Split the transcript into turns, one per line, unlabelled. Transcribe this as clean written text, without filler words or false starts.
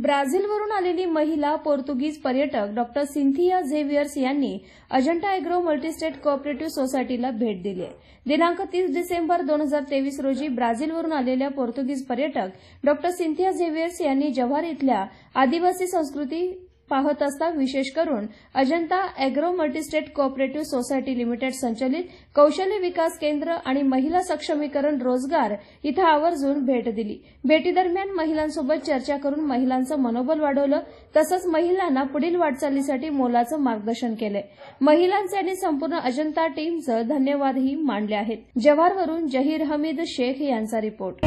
ब्राझीलवरून आलेली महिला पोर्तुगीज पर्यटक डॉ. सिंथिया झेवियर्स यांनी अजंठा एग्रो मल्टीस्टेट कोऑपरेटिव्ह सोसायटीला भेट दिली आहे। दिनांक 30 डिसेंबर 2023 रोजी ब्राझीलवरून आलेल्या पोर्तुगीज पर्यटक डॉ. सिंथिया झेवियर्स यांनी जव्हार इथल्या आदिवासी संस्कृती पाहत असता विशेष करून Ajanta agro multi-state cooperative society limited संचलित कौशल्य विकास केंद्र आणि महिला सक्षमीकरण रोजगार इथं आवर्जून भेट दिली। भेटीदरम्यान महिलांसोबत चर्चा करून महिलांचं मनोबल वाढवलं, तसंच महिलांना पुढील वाटचालीसाठी मोलाचं मार्गदर्शन केलंय। महिलांचे आणि संपूर्ण अजंता टीमचं धन्यवादही मानले आहेत। जव्हारवरून जहीर हमीद शेख यांचा रिपोर्ट।